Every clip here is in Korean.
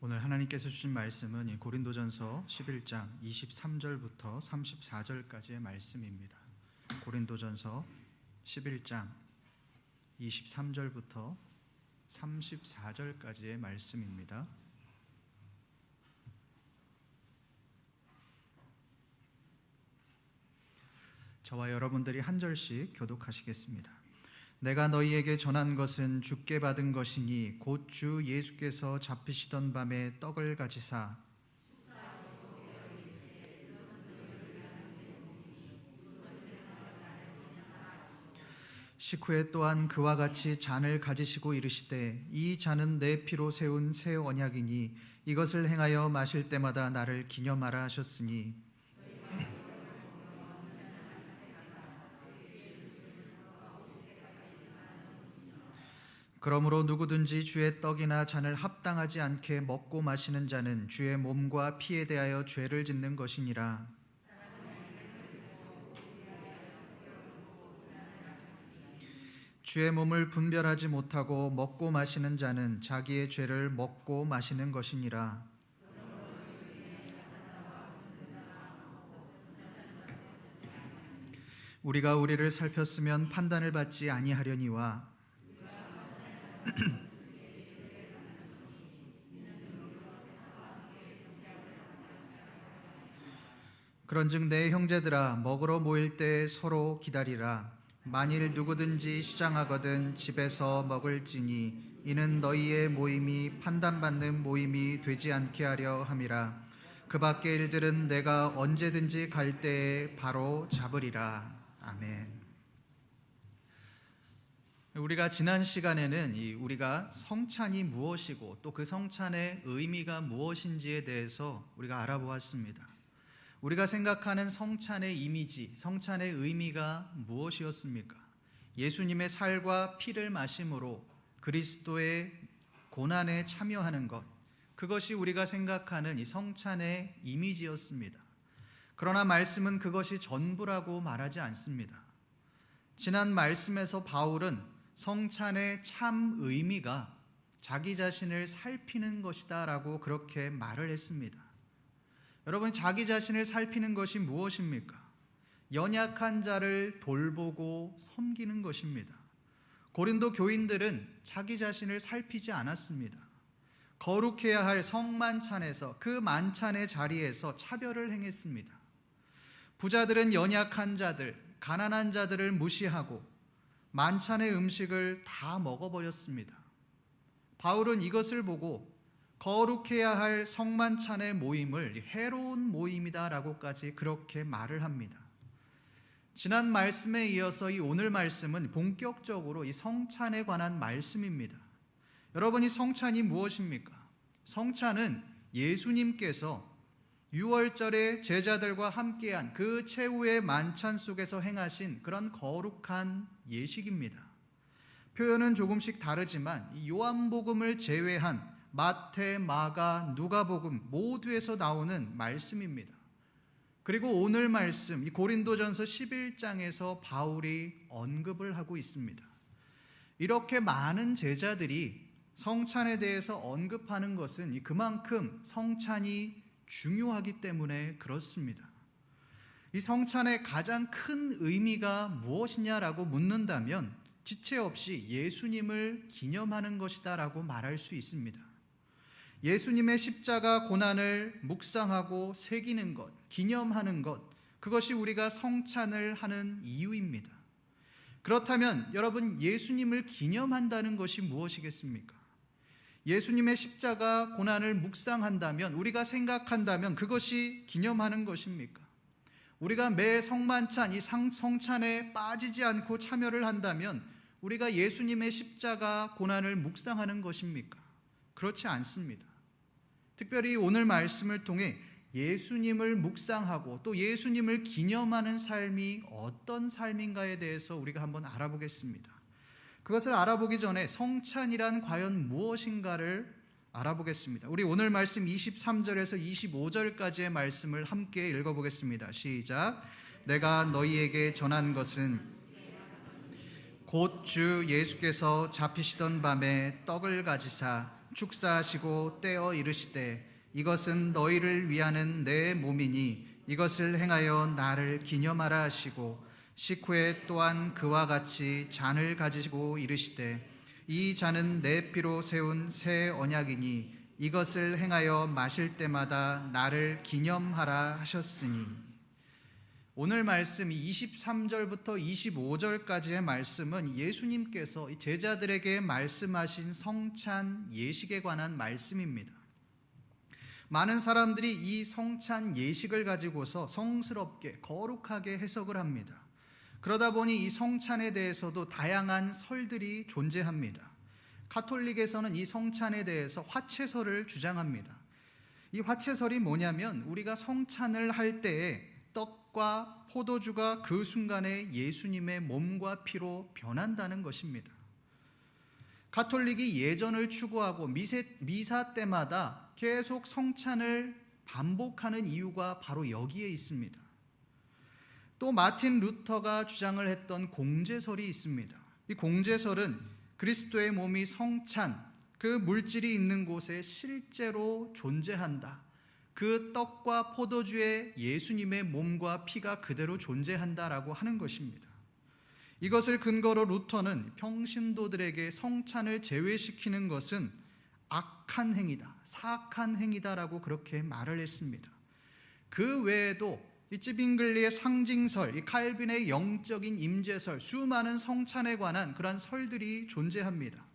오늘 하나님께서 주신 말씀은 이 고린도전서 11장 23절부터 34절까지의 말씀입니다. 고린도전서 11장 23절부터 34절까지의 말씀입니다. 저와 여러분들이 한 절씩 교독하시겠습니다. 내가 너희에게 전한 것은 주께 받은 것이니 곧 주 예수께서 잡히시던 밤에 떡을 가지사 식후에 또한 그와 같이 잔을 가지시고 이르시되 이 잔은 내 피로 세운 새 언약이니 이것을 행하여 마실 때마다 나를 기념하라 하셨으니 그러므로 누구든지 주의 떡이나 잔을 합당하지 않게 먹고 마시는 자는 주의 몸과 피에 대하여 죄를 짓는 것이니라. 주의 몸을 분별하지 못하고 먹고 마시는 자는 자기의 죄를 먹고 마시는 것이니라. 우리가 우리를 살폈으면 판단을 받지 아니하려니와 그런즉 내 형제들아 먹으러 모일 때 서로 기다리라. 만일 누구든지 시장하거든 집에서 먹을지니 이는 너희의 모임이 판단받는 모임이 되지 않게 하려 함이라. 그 밖의 일들은 내가 언제든지 갈 때에 바로 잡으리라. 아멘. 우리가 지난 시간에는 우리가 성찬이 무엇이고 또 그 성찬의 의미가 무엇인지에 대해서 우리가 알아보았습니다. 우리가 생각하는 성찬의 이미지, 성찬의 의미가 무엇이었습니까? 예수님의 살과 피를 마심으로 그리스도의 고난에 참여하는 것, 그것이 우리가 생각하는 이 성찬의 이미지였습니다. 그러나 말씀은 그것이 전부라고 말하지 않습니다. 지난 말씀에서 바울은 성찬의 참 의미가 자기 자신을 살피는 것이다 라고 그렇게 말을 했습니다. 여러분, 자기 자신을 살피는 것이 무엇입니까? 연약한 자를 돌보고 섬기는 것입니다. 고린도 교인들은 자기 자신을 살피지 않았습니다. 거룩해야 할 성만찬에서 그 만찬의 자리에서 차별을 행했습니다. 부자들은 연약한 자들, 가난한 자들을 무시하고 만찬의 음식을 다 먹어버렸습니다. 바울은 이것을 보고 거룩해야 할 성만찬의 모임을 해로운 모임이다라고까지 그렇게 말을 합니다. 지난 말씀에 이어서 이 오늘 말씀은 본격적으로 이 성찬에 관한 말씀입니다. 여러분, 이 성찬이 무엇입니까? 성찬은 예수님께서 6월절에 제자들과 함께한 그 최후의 만찬 속에서 행하신 그런 거룩한 예식입니다. 표현은 조금씩 다르지만 이 요한복음을 제외한 마태, 마가, 누가복음 모두에서 나오는 말씀입니다. 그리고 오늘 말씀, 이 고린도전서 11장에서 바울이 언급을 하고 있습니다. 이렇게 많은 제자들이 성찬에 대해서 언급하는 것은 그만큼 성찬이 중요하기 때문에 그렇습니다. 이 성찬의 가장 큰 의미가 무엇이냐라고 묻는다면 지체 없이 예수님을 기념하는 것이다 라고 말할 수 있습니다. 예수님의 십자가 고난을 묵상하고 새기는 것, 기념하는 것, 그것이 우리가 성찬을 하는 이유입니다. 그렇다면 여러분, 예수님을 기념한다는 것이 무엇이겠습니까? 예수님의 십자가 고난을 묵상한다면, 우리가 생각한다면 그것이 기념하는 것입니까? 우리가 매 성만찬, 이 성찬에 빠지지 않고 참여를 한다면 우리가 예수님의 십자가 고난을 묵상하는 것입니까? 그렇지 않습니다. 특별히 오늘 말씀을 통해 예수님을 묵상하고 또 예수님을 기념하는 삶이 어떤 삶인가에 대해서 우리가 한번 알아보겠습니다. 그것을 알아보기 전에 성찬이란 과연 무엇인가를 알아보겠습니다. 우리 오늘 말씀 23절에서 25절까지의 말씀을 함께 읽어보겠습니다. 시작. 내가 너희에게 전한 것은 곧 주 예수께서 잡히시던 밤에 떡을 가지사 축사하시고 떼어 이르시되 이것은 너희를 위하는 내 몸이니 이것을 행하여 나를 기념하라 하시고 식후에 또한 그와 같이 잔을 가지고 이르시되 이 잔은 내 피로 세운 새 언약이니 이것을 행하여 마실 때마다 나를 기념하라 하셨으니. 오늘 말씀 23절부터 25절까지의 말씀은 예수님께서 제자들에게 말씀하신 성찬 예식에 관한 말씀입니다. 많은 사람들이 이 성찬 예식을 가지고서 성스럽게 거룩하게 해석을 합니다. 그러다 보니 이 성찬에 대해서도 다양한 설들이 존재합니다. 가톨릭에서는 이 성찬에 대해서 화채설을 주장합니다. 이 화채설이 뭐냐면 우리가 성찬을 할 때에 떡과 포도주가 그 순간에 예수님의 몸과 피로 변한다는 것입니다. 가톨릭이 예전을 추구하고 미사 때마다 계속 성찬을 반복하는 이유가 바로 여기에 있습니다. 또 마틴 루터가 주장을 했던 공제설이 있습니다. 이 공제설은 그리스도의 몸이 성찬, 그 물질이 있는 곳에 실제로 존재한다. 그 떡과 포도주에 예수님의 몸과 피가 그대로 존재한다라고 하는 것입니다. 이것을 근거로 루터는 평신도들에게 성찬을 제외시키는 것은 악한 행위다, 사악한 행위다라고 그렇게 말을 했습니다. 그 외에도 이 찌빙글리의 상징설, 이 칼빈의 영적인 임재설, 수많은 성찬에 관한 그러한 설들이 존재합니다.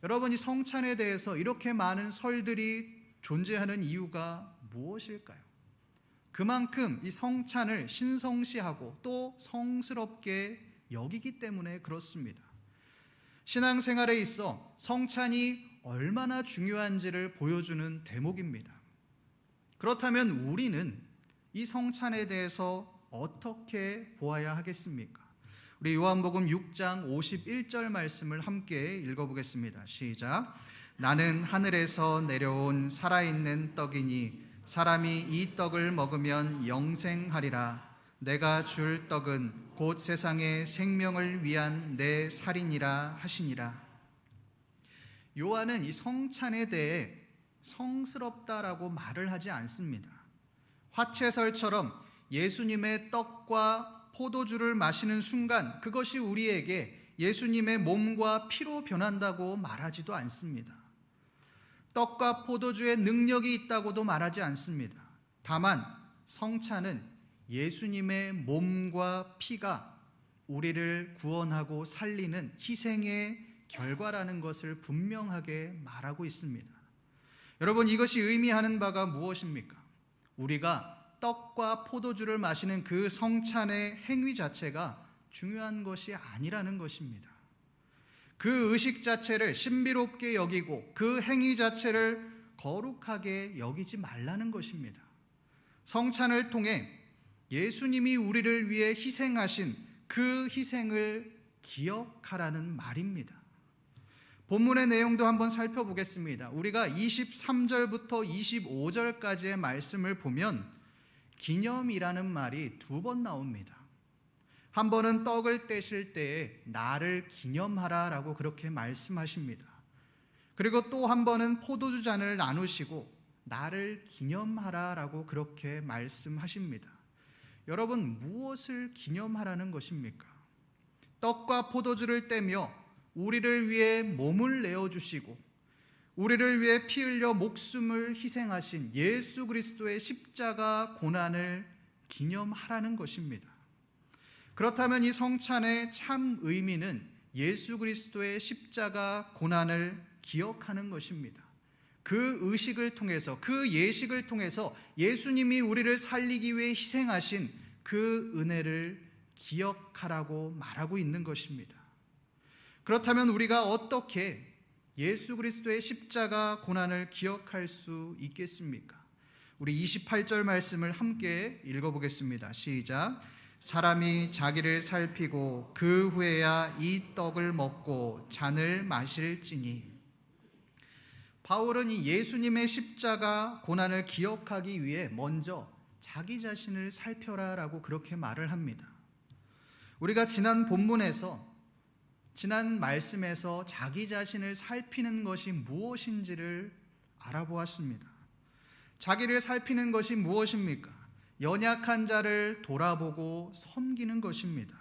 여러분, 이 성찬에 대해서 이렇게 많은 설들이 존재하는 이유가 무엇일까요? 그만큼 이 성찬을 신성시하고 또 성스럽게 여기기 때문에 그렇습니다. 신앙생활에 있어 성찬이 얼마나 중요한지를 보여주는 대목입니다. 그렇다면 우리는 이 성찬에 대해서 어떻게 보아야 하겠습니까? 우리 요한복음 6장 51절 말씀을 함께 읽어보겠습니다. 시작. 나는 하늘에서 내려온 살아있는 떡이니 사람이 이 떡을 먹으면 영생하리라. 내가 줄 떡은 곧 세상의 생명을 위한 내 살이니라 하시니라. 요한은 이 성찬에 대해 성스럽다라고 말을 하지 않습니다. 화채설처럼 예수님의 떡과 포도주를 마시는 순간 그것이 우리에게 예수님의 몸과 피로 변한다고 말하지도 않습니다. 떡과 포도주의 능력이 있다고도 말하지 않습니다. 다만 성찬은 예수님의 몸과 피가 우리를 구원하고 살리는 희생의 결과라는 것을 분명하게 말하고 있습니다. 여러분, 이것이 의미하는 바가 무엇입니까? 우리가 떡과 포도주를 마시는 그 성찬의 행위 자체가 중요한 것이 아니라는 것입니다. 그 의식 자체를 신비롭게 여기고 그 행위 자체를 거룩하게 여기지 말라는 것입니다. 성찬을 통해 예수님이 우리를 위해 희생하신 그 희생을 기억하라는 말입니다. 본문의 내용도 한번 살펴보겠습니다. 우리가 23절부터 25절까지의 말씀을 보면 기념이라는 말이 두 번 나옵니다. 한 번은 떡을 떼실 때에 나를 기념하라 라고 그렇게 말씀하십니다. 그리고 또 한 번은 포도주 잔을 나누시고 나를 기념하라 라고 그렇게 말씀하십니다. 여러분, 무엇을 기념하라는 것입니까? 떡과 포도주를 떼며 우리를 위해 몸을 내어주시고 우리를 위해 피 흘려 목숨을 희생하신 예수 그리스도의 십자가 고난을 기념하라는 것입니다. 그렇다면 이 성찬의 참 의미는 예수 그리스도의 십자가 고난을 기억하는 것입니다. 그 의식을 통해서, 그 예식을 통해서 예수님이 우리를 살리기 위해 희생하신 그 은혜를 기억하라고 말하고 있는 것입니다. 그렇다면 우리가 어떻게 예수 그리스도의 십자가 고난을 기억할 수 있겠습니까? 우리 28절 말씀을 함께 읽어보겠습니다. 시작. 사람이 자기를 살피고 그 후에야 이 떡을 먹고 잔을 마실지니. 바울은 이 예수님의 십자가 고난을 기억하기 위해 먼저 자기 자신을 살펴라 라고 그렇게 말을 합니다. 우리가 지난 본문에서 지난 말씀에서 자기 자신을 살피는 것이 무엇인지를 알아보았습니다. 자기를 살피는 것이 무엇입니까? 연약한 자를 돌아보고 섬기는 것입니다.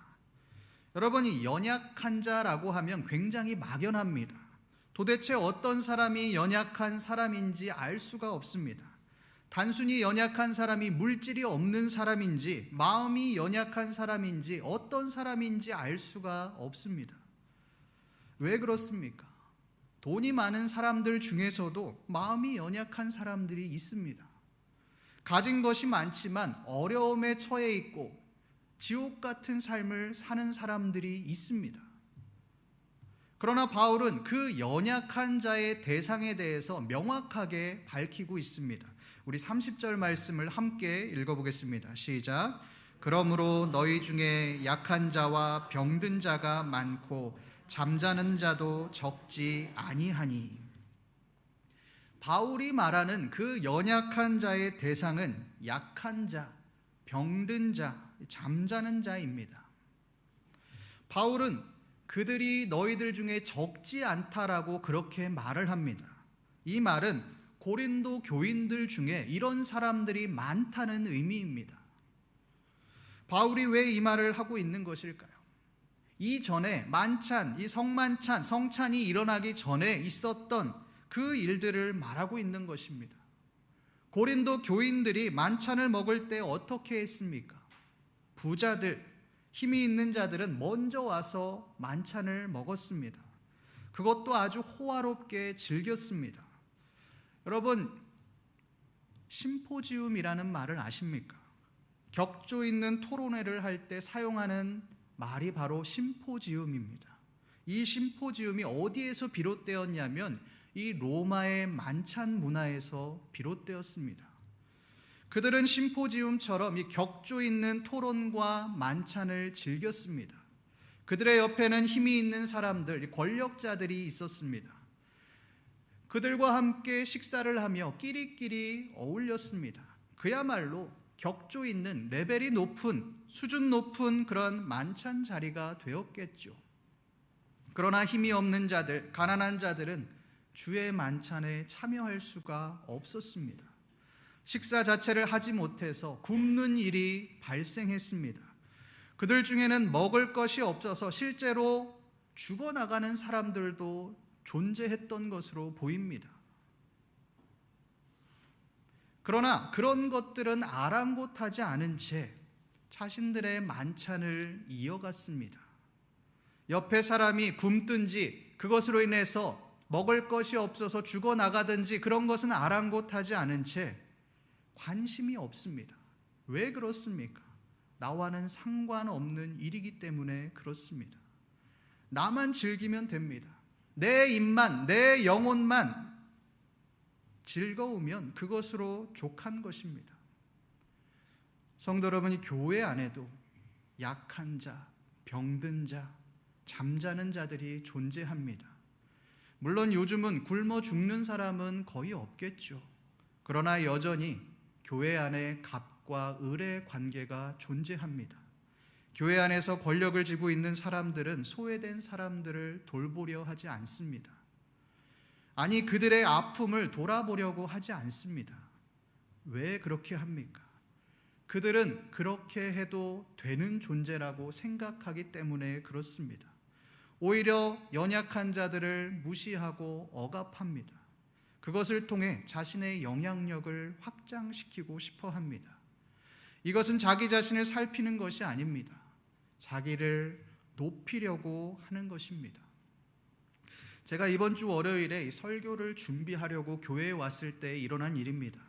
여러분이 연약한 자라고 하면 굉장히 막연합니다. 도대체 어떤 사람이 연약한 사람인지 알 수가 없습니다. 단순히 연약한 사람이 물질이 없는 사람인지, 마음이 연약한 사람인지, 어떤 사람인지 알 수가 없습니다. 왜 그렇습니까? 돈이 많은 사람들 중에서도 마음이 연약한 사람들이 있습니다. 가진 것이 많지만 어려움에 처해 있고 지옥 같은 삶을 사는 사람들이 있습니다. 그러나 바울은 그 연약한 자의 대상에 대해서 명확하게 밝히고 있습니다. 우리 30절 말씀을 함께 읽어보겠습니다. 시작. 그러므로 너희 중에 약한 자와 병든 자가 많고 잠자는 자도 적지 아니하니. 바울이 말하는 그 연약한 자의 대상은 약한 자, 병든 자, 잠자는 자입니다. 바울은 그들이 너희들 중에 적지 않다라고 그렇게 말을 합니다. 이 말은 고린도 교인들 중에 이런 사람들이 많다는 의미입니다. 바울이 왜 이 말을 하고 있는 것일까요? 이전에 만찬, 이 성만찬, 성찬이 일어나기 전에 있었던 그 일들을 말하고 있는 것입니다. 고린도 교인들이 만찬을 먹을 때 어떻게 했습니까? 부자들, 힘이 있는 자들은 먼저 와서 만찬을 먹었습니다. 그것도 아주 호화롭게 즐겼습니다. 여러분, 심포지움이라는 말을 아십니까? 격조 있는 토론회를 할 때 사용하는 말이 바로 심포지움입니다. 이 심포지움이 어디에서 비롯되었냐면 이 로마의 만찬 문화에서 비롯되었습니다. 그들은 심포지움처럼 이 격조 있는 토론과 만찬을 즐겼습니다. 그들의 옆에는 힘이 있는 사람들, 권력자들이 있었습니다. 그들과 함께 식사를 하며 끼리끼리 어울렸습니다. 그야말로 격조 있는 레벨이 높은, 수준 높은 그런 만찬 자리가 되었겠죠. 그러나 힘이 없는 자들, 가난한 자들은 주의 만찬에 참여할 수가 없었습니다. 식사 자체를 하지 못해서 굶는 일이 발생했습니다. 그들 중에는 먹을 것이 없어서 실제로 죽어나가는 사람들도 존재했던 것으로 보입니다. 그러나 그런 것들은 아랑곳하지 않은 채 자신들의 만찬을 이어갔습니다. 옆에 사람이 굶든지 그것으로 인해서 먹을 것이 없어서 죽어나가든지 그런 것은 아랑곳하지 않은 채 관심이 없습니다. 왜 그렇습니까? 나와는 상관없는 일이기 때문에 그렇습니다. 나만 즐기면 됩니다. 내 입만, 내 영혼만 즐거우면 그것으로 족한 것입니다. 성도 여러분이 교회 안에도 약한 자, 병든 자, 잠자는 자들이 존재합니다. 물론 요즘은 굶어 죽는 사람은 거의 없겠죠. 그러나 여전히 교회 안에 갑과 을의 관계가 존재합니다. 교회 안에서 권력을 쥐고 있는 사람들은 소외된 사람들을 돌보려 하지 않습니다. 아니, 그들의 아픔을 돌아보려고 하지 않습니다. 왜 그렇게 합니까? 그들은 그렇게 해도 되는 존재라고 생각하기 때문에 그렇습니다. 오히려 연약한 자들을 무시하고 억압합니다. 그것을 통해 자신의 영향력을 확장시키고 싶어 합니다. 이것은 자기 자신을 살피는 것이 아닙니다. 자기를 높이려고 하는 것입니다. 제가 이번 주 월요일에 설교를 준비하려고 교회에 왔을 때 일어난 일입니다.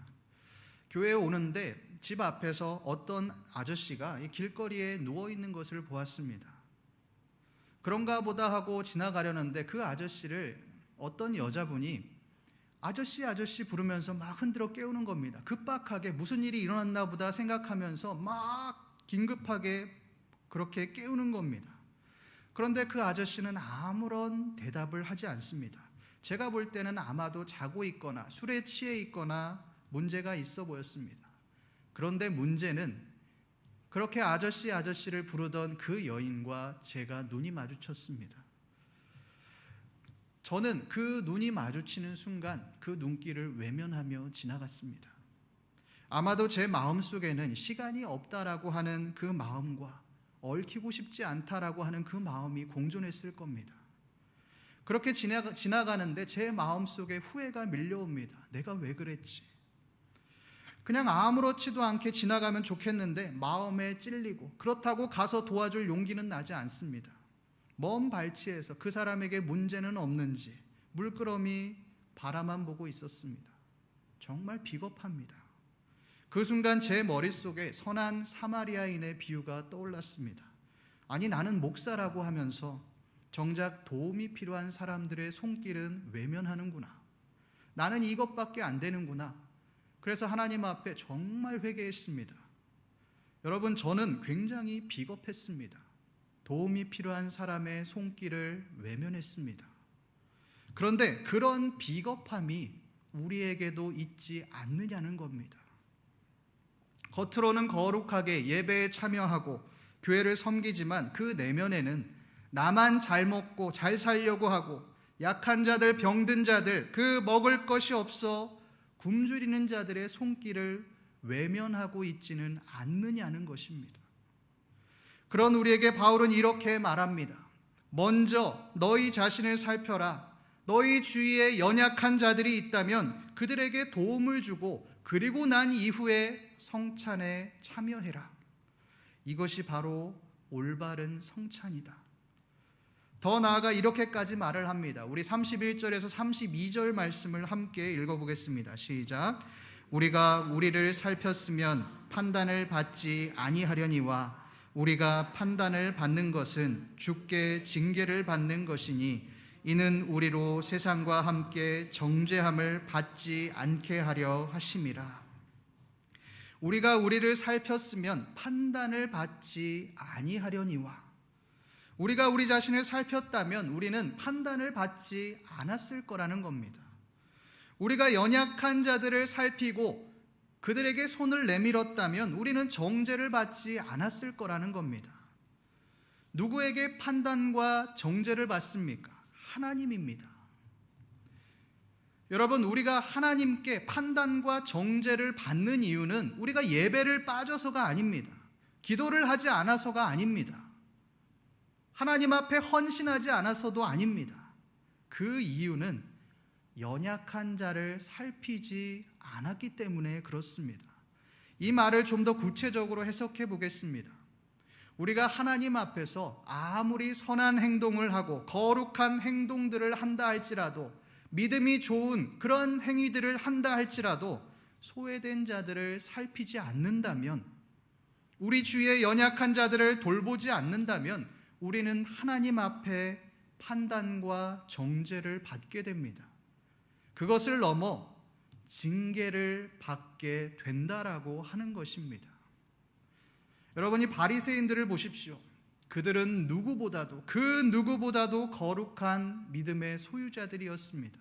교회에 오는데 집 앞에서 어떤 아저씨가 길거리에 누워있는 것을 보았습니다. 그런가 보다 하고 지나가려는데 그 아저씨를 어떤 여자분이 아저씨 아저씨 부르면서 막 흔들어 깨우는 겁니다. 급박하게 무슨 일이 일어났나 보다 생각하면서 막 긴급하게 그렇게 깨우는 겁니다. 그런데 그 아저씨는 아무런 대답을 하지 않습니다. 제가 볼 때는 아마도 자고 있거나 술에 취해 있거나 문제가 있어 보였습니다. 그런데 문제는 그렇게 아저씨 아저씨를 부르던 그 여인과 제가 눈이 마주쳤습니다. 저는 그 눈이 마주치는 순간 그 눈길을 외면하며 지나갔습니다. 아마도 제 마음속에는 시간이 없다라고 하는 그 마음과 얽히고 싶지 않다라고 하는 그 마음이 공존했을 겁니다. 그렇게 지나가는데 제 마음속에 후회가 밀려옵니다. 내가 왜 그랬지? 그냥 아무렇지도 않게 지나가면 좋겠는데 마음에 찔리고 그렇다고 가서 도와줄 용기는 나지 않습니다. 먼 발치에서 그 사람에게 문제는 없는지 물끄러미 바라만 보고 있었습니다. 정말 비겁합니다. 그 순간 제 머릿속에 선한 사마리아인의 비유가 떠올랐습니다. 아니, 나는 목사라고 하면서 정작 도움이 필요한 사람들의 손길은 외면하는구나. 나는 이것밖에 안 되는구나. 그래서 하나님 앞에 정말 회개했습니다. 여러분, 저는 굉장히 비겁했습니다. 도움이 필요한 사람의 손길을 외면했습니다. 그런데 그런 비겁함이 우리에게도 있지 않느냐는 겁니다. 겉으로는 거룩하게 예배에 참여하고 교회를 섬기지만 그 내면에는 나만 잘 먹고 잘 살려고 하고 약한 자들, 병든 자들, 그 먹을 것이 없어 굶주리는 자들의 손길을 외면하고 있지는 않느냐는 것입니다. 그런 우리에게 바울은 이렇게 말합니다. 먼저 너희 자신을 살펴라. 너희 주위에 연약한 자들이 있다면 그들에게 도움을 주고 그리고 난 이후에 성찬에 참여해라. 이것이 바로 올바른 성찬이다. 더 나아가 이렇게까지 말을 합니다. 우리 31절에서 32절 말씀을 함께 읽어보겠습니다. 시작. 우리가 우리를 살폈으면 판단을 받지 아니하려니와 우리가 판단을 받는 것은 주께 징계를 받는 것이니 이는 우리로 세상과 함께 정죄함을 받지 않게 하려 하심이라. 우리가 우리를 살폈으면 판단을 받지 아니하려니와, 우리가 우리 자신을 살폈다면 우리는 판단을 받지 않았을 거라는 겁니다. 우리가 연약한 자들을 살피고 그들에게 손을 내밀었다면 우리는 정죄를 받지 않았을 거라는 겁니다. 누구에게 판단과 정죄를 받습니까? 하나님입니다. 여러분, 우리가 하나님께 판단과 정죄를 받는 이유는 우리가 예배를 빠져서가 아닙니다. 기도를 하지 않아서가 아닙니다. 하나님 앞에 헌신하지 않아서도 아닙니다. 그 이유는 연약한 자를 살피지 않았기 때문에 그렇습니다. 이 말을 좀 더 구체적으로 해석해 보겠습니다. 우리가 하나님 앞에서 아무리 선한 행동을 하고 거룩한 행동들을 한다 할지라도, 믿음이 좋은 그런 행위들을 한다 할지라도 소외된 자들을 살피지 않는다면, 우리 주위의 연약한 자들을 돌보지 않는다면 우리는 하나님 앞에 판단과 정죄를 받게 됩니다. 그것을 넘어 징계를 받게 된다라고 하는 것입니다. 여러분이 바리새인들을 보십시오. 그들은 그 누구보다도 거룩한 믿음의 소유자들이었습니다.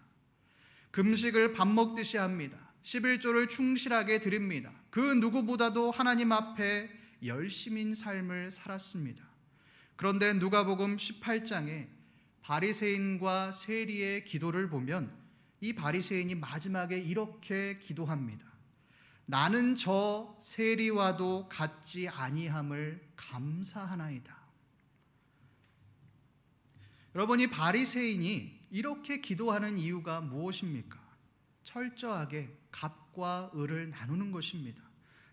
금식을 밥 먹듯이 합니다. 11조를 충실하게 드립니다. 그 누구보다도 하나님 앞에 열심인 삶을 살았습니다. 그런데 누가복음 18장에 바리새인과 세리의 기도를 보면 이 바리새인이 마지막에 이렇게 기도합니다. 나는 저 세리와도 같지 아니함을 감사하나이다. 여러분, 이 바리새인이 이렇게 기도하는 이유가 무엇입니까? 철저하게 갑과 을을 나누는 것입니다.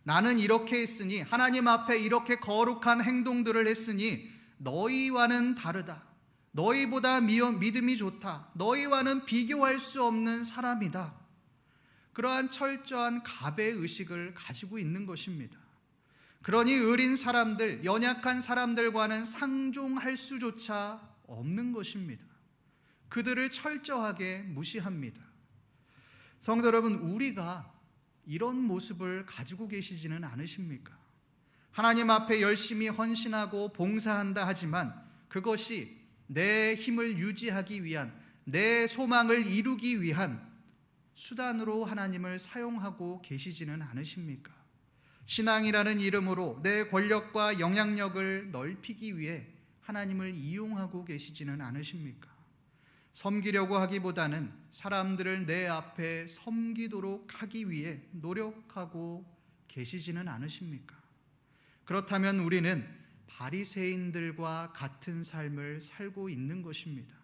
나는 이렇게 했으니, 하나님 앞에 이렇게 거룩한 행동들을 했으니 너희와는 다르다. 너희보다 믿음이 좋다. 너희와는 비교할 수 없는 사람이다. 그러한 철저한 갑의 의식을 가지고 있는 것입니다. 그러니 의린 사람들, 연약한 사람들과는 상종할 수조차 없는 것입니다. 그들을 철저하게 무시합니다. 성도 여러분, 우리가 이런 모습을 가지고 계시지는 않으십니까? 하나님 앞에 열심히 헌신하고 봉사한다 하지만 그것이 내 힘을 유지하기 위한, 내 소망을 이루기 위한 수단으로 하나님을 사용하고 계시지는 않으십니까? 신앙이라는 이름으로 내 권력과 영향력을 넓히기 위해 하나님을 이용하고 계시지는 않으십니까? 섬기려고 하기보다는 사람들을 내 앞에 섬기도록 하기 위해 노력하고 계시지는 않으십니까? 그렇다면 우리는 바리새인들과 같은 삶을 살고 있는 것입니다.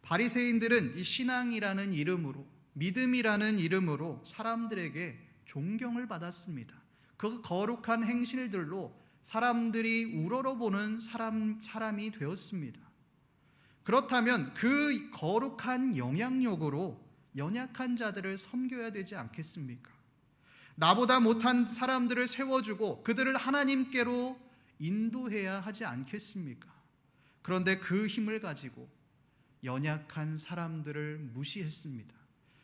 바리새인들은 이 신앙이라는 이름으로, 믿음이라는 이름으로 사람들에게 존경을 받았습니다. 그 거룩한 행실들로 사람들이 우러러보는 사람이 되었습니다. 그렇다면 그 거룩한 영향력으로 연약한 자들을 섬겨야 되지 않겠습니까? 나보다 못한 사람들을 세워주고 그들을 하나님께로 인도해야 하지 않겠습니까? 그런데 그 힘을 가지고 연약한 사람들을 무시했습니다.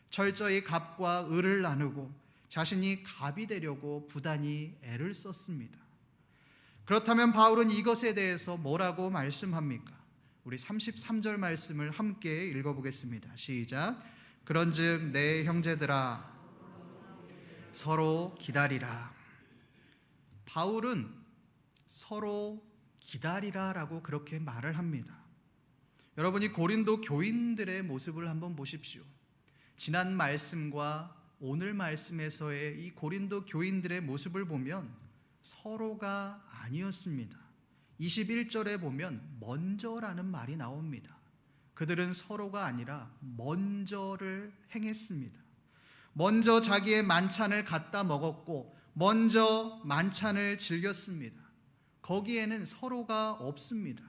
철저히 갑과 을을 나누고 자신이 갑이 되려고 부단히 애를 썼습니다. 그렇다면 바울은 이것에 대해서 뭐라고 말씀합니까? 우리 33절 말씀을 함께 읽어보겠습니다. 시작. 그런즉 내 형제들아 서로 기다리라. 바울은 서로 기다리라 라고 그렇게 말을 합니다. 여러분이 고린도 교인들의 모습을 한번 보십시오. 지난 말씀과 오늘 말씀에서의 이 고린도 교인들의 모습을 보면 서로가 아니었습니다. 21절에 보면 먼저라는 말이 나옵니다. 그들은 서로가 아니라 먼저를 행했습니다. 먼저 자기의 만찬을 갖다 먹었고 먼저 만찬을 즐겼습니다. 거기에는 서로가 없습니다.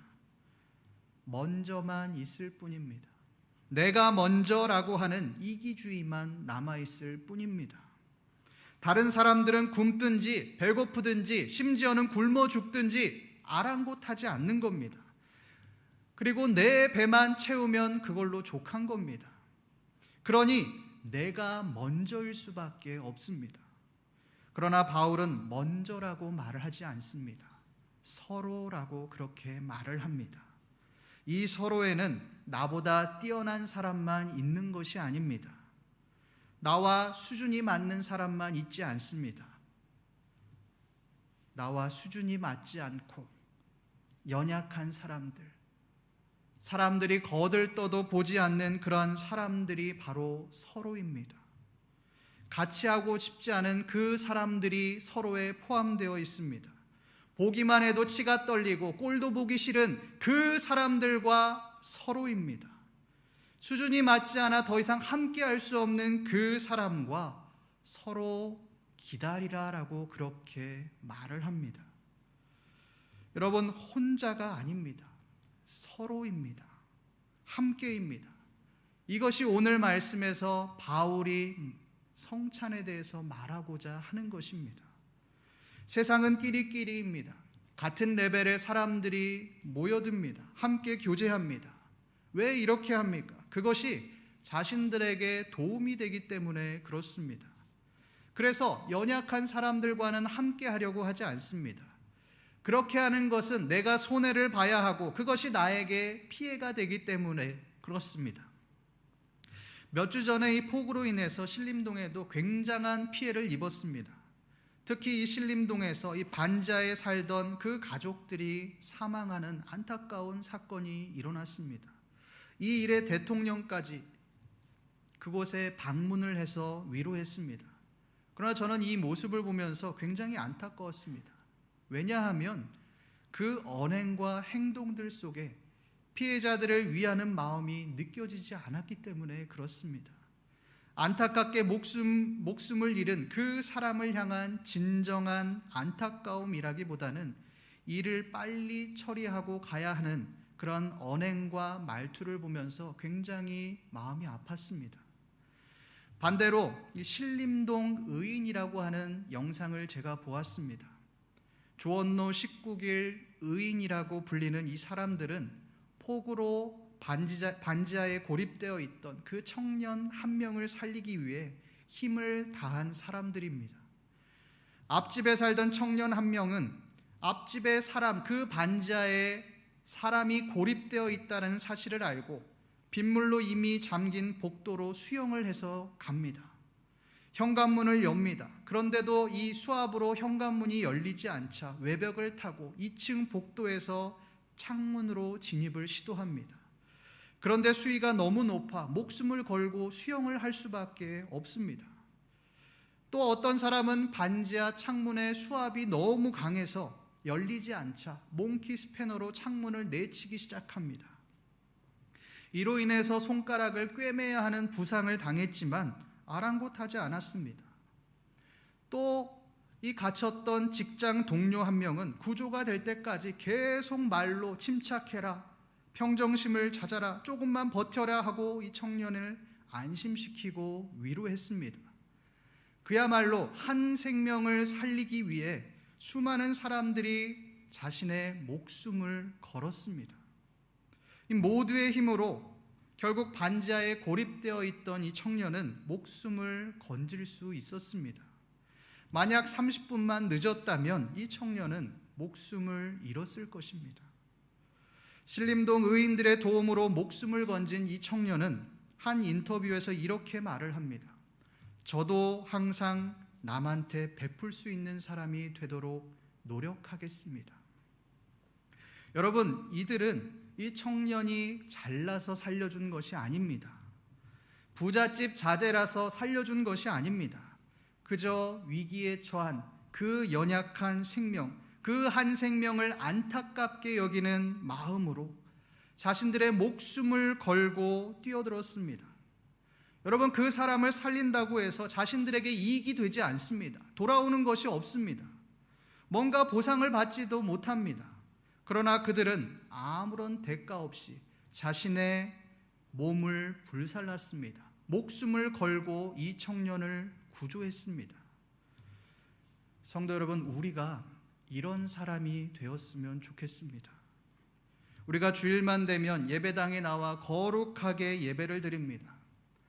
먼저만 있을 뿐입니다. 내가 먼저라고 하는 이기주의만 남아있을 뿐입니다. 다른 사람들은 굶든지 배고프든지 심지어는 굶어 죽든지 아랑곳하지 않는 겁니다. 그리고 내 배만 채우면 그걸로 족한 겁니다. 그러니 내가 먼저일 수밖에 없습니다. 그러나 바울은 먼저라고 말을 하지 않습니다. 서로라고 그렇게 말을 합니다. 이 서로에는 나보다 뛰어난 사람만 있는 것이 아닙니다. 나와 수준이 맞는 사람만 있지 않습니다. 나와 수준이 맞지 않고 연약한 사람들이 거들떠도 보지 않는 그러한 사람들이 바로 서로입니다. 같이 하고 싶지 않은 그 사람들이 서로에 포함되어 있습니다. 보기만 해도 치가 떨리고 꼴도 보기 싫은 그 사람들과 서로입니다. 수준이 맞지 않아 더 이상 함께 할 수 없는 그 사람과 서로 기다리라라고 그렇게 말을 합니다. 여러분, 혼자가 아닙니다. 서로입니다. 함께입니다. 이것이 오늘 말씀에서 바울이 성찬에 대해서 말하고자 하는 것입니다. 세상은 끼리끼리입니다. 같은 레벨의 사람들이 모여듭니다. 함께 교제합니다. 왜 이렇게 합니까? 그것이 자신들에게 도움이 되기 때문에 그렇습니다. 그래서 연약한 사람들과는 함께 하려고 하지 않습니다. 그렇게 하는 것은 내가 손해를 봐야 하고 그것이 나에게 피해가 되기 때문에 그렇습니다. 몇 주 전에 이 폭우로 인해서 신림동에도 굉장한 피해를 입었습니다. 특히 이 신림동에서 이 반지하에 살던 그 가족들이 사망하는 안타까운 사건이 일어났습니다. 이 일에 대통령까지 그곳에 방문을 해서 위로했습니다. 그러나 저는 이 모습을 보면서 굉장히 안타까웠습니다. 왜냐하면 그 언행과 행동들 속에 피해자들을 위하는 마음이 느껴지지 않았기 때문에 그렇습니다. 안타깝게 목숨을 잃은 그 사람을 향한 진정한 안타까움이라기보다는 이를 빨리 처리하고 가야 하는 그런 언행과 말투를 보면서 굉장히 마음이 아팠습니다. 반대로 이 신림동 의인이라고 하는 영상을 제가 보았습니다. 조원로 19길 의인이라고 불리는 이 사람들은 폭우로 반지하에 고립되어 있던 그 청년 한 명을 살리기 위해 힘을 다한 사람들입니다. 앞집에 살던 청년 한 명은 앞집의 사람, 그 반지하에 사람이 고립되어 있다는 사실을 알고 빗물로 이미 잠긴 복도로 수영을 해서 갑니다. 현관문을 엽니다. 그런데도 이 수압으로 현관문이 열리지 않자 외벽을 타고 2층 복도에서 창문으로 진입을 시도합니다. 그런데 수위가 너무 높아 목숨을 걸고 수영을 할 수밖에 없습니다. 또 어떤 사람은 반지하 창문의 수압이 너무 강해서 열리지 않자 몽키 스패너로 창문을 내치기 시작합니다. 이로 인해서 손가락을 꿰매야 하는 부상을 당했지만 아랑곳하지 않았습니다. 또 이 갇혔던 직장 동료 한 명은 구조가 될 때까지 계속 말로 침착해라, 평정심을 찾아라, 조금만 버텨라 하고 이 청년을 안심시키고 위로했습니다. 그야말로 한 생명을 살리기 위해 수많은 사람들이 자신의 목숨을 걸었습니다. 이 모두의 힘으로 결국 반지하에 고립되어 있던 이 청년은 목숨을 건질 수 있었습니다. 만약 30분만 늦었다면 이 청년은 목숨을 잃었을 것입니다. 신림동 의인들의 도움으로 목숨을 건진 이 청년은 한 인터뷰에서 이렇게 말을 합니다. 저도 항상 남한테 베풀 수 있는 사람이 되도록 노력하겠습니다. 여러분, 이들은 이 청년이 잘나서 살려준 것이 아닙니다. 부잣집 자제라서 살려준 것이 아닙니다. 그저 위기에 처한 그 연약한 생명, 그 한 생명을 안타깝게 여기는 마음으로 자신들의 목숨을 걸고 뛰어들었습니다. 여러분, 그 사람을 살린다고 해서 자신들에게 이익이 되지 않습니다. 돌아오는 것이 없습니다. 뭔가 보상을 받지도 못합니다. 그러나 그들은 아무런 대가 없이 자신의 몸을 불살랐습니다. 목숨을 걸고 이 청년을 구조했습니다. 성도 여러분, 우리가 이런 사람이 되었으면 좋겠습니다. 우리가 주일만 되면 예배당에 나와 거룩하게 예배를 드립니다.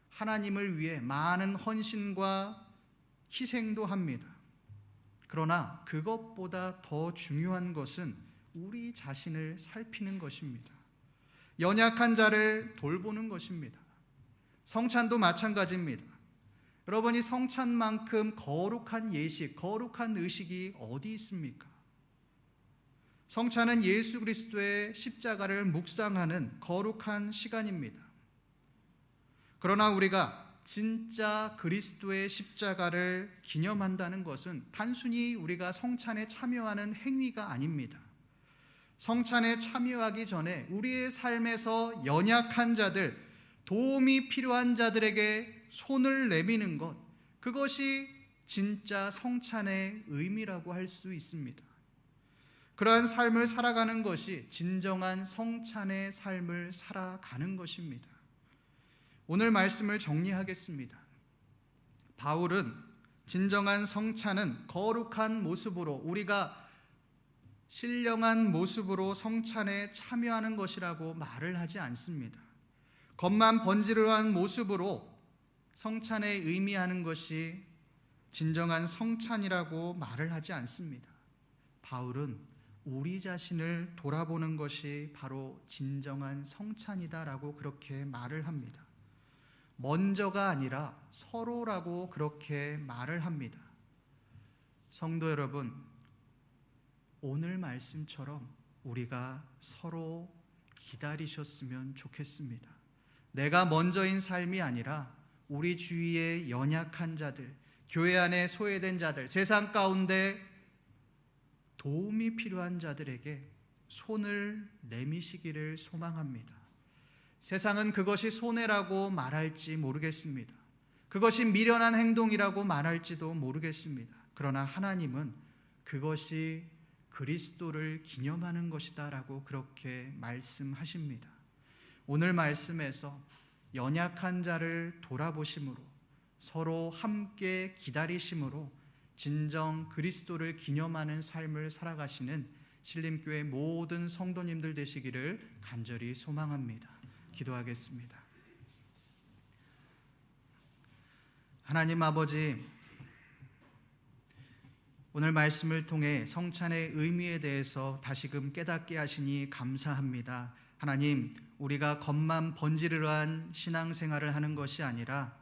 하나님을 위해 많은 헌신과 희생도 합니다. 그러나 그것보다 더 중요한 것은 우리 자신을 살피는 것입니다. 연약한 자를 돌보는 것입니다. 성찬도 마찬가지입니다. 여러분이 성찬만큼 거룩한 예식, 거룩한 의식이 어디 있습니까? 성찬은 예수 그리스도의 십자가를 묵상하는 거룩한 시간입니다. 그러나 우리가 진짜 그리스도의 십자가를 기념한다는 것은 단순히 우리가 성찬에 참여하는 행위가 아닙니다. 성찬에 참여하기 전에 우리의 삶에서 연약한 자들, 도움이 필요한 자들에게 손을 내미는 것, 그것이 진짜 성찬의 의미라고 할 수 있습니다. 그러한 삶을 살아가는 것이 진정한 성찬의 삶을 살아가는 것입니다. 오늘 말씀을 정리하겠습니다. 바울은 진정한 성찬은 거룩한 모습으로, 우리가 신령한 모습으로 성찬에 참여하는 것이라고 말을 하지 않습니다. 겉만 번지르르한 모습으로 성찬에 의미하는 것이 진정한 성찬이라고 말을 하지 않습니다. 바울은 우리 자신을 돌아보는 것이 바로 진정한 성찬이다라고 그렇게 말을 합니다. 먼저가 아니라 서로라고 그렇게 말을 합니다. 성도 여러분, 오늘 말씀처럼 우리가 서로 기다리셨으면 좋겠습니다. 내가 먼저인 삶이 아니라 우리 주위의 연약한 자들, 교회 안에 소외된 자들, 세상 가운데 도움이 필요한 자들에게 손을 내미시기를 소망합니다. 세상은 그것이 손해라고 말할지 모르겠습니다. 그것이 미련한 행동이라고 말할지도 모르겠습니다. 그러나 하나님은 그것이 그리스도를 기념하는 것이다 라고 그렇게 말씀하십니다. 오늘 말씀에서 연약한 자를 돌아보심으로, 서로 함께 기다리심으로 진정 그리스도를 기념하는 삶을 살아가시는 신림교회 모든 성도님들 되시기를 간절히 소망합니다. 기도하겠습니다. 하나님 아버지, 오늘 말씀을 통해 성찬의 의미에 대해서 다시금 깨닫게 하시니 감사합니다. 하나님, 우리가 겉만 번지르르한 신앙생활을 하는 것이 아니라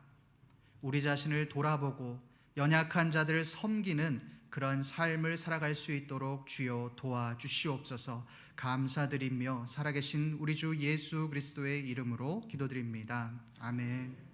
우리 자신을 돌아보고 연약한 자들을 섬기는 그런 삶을 살아갈 수 있도록 주여 도와주시옵소서. 감사드리며 살아계신 우리 주 예수 그리스도의 이름으로 기도드립니다. 아멘.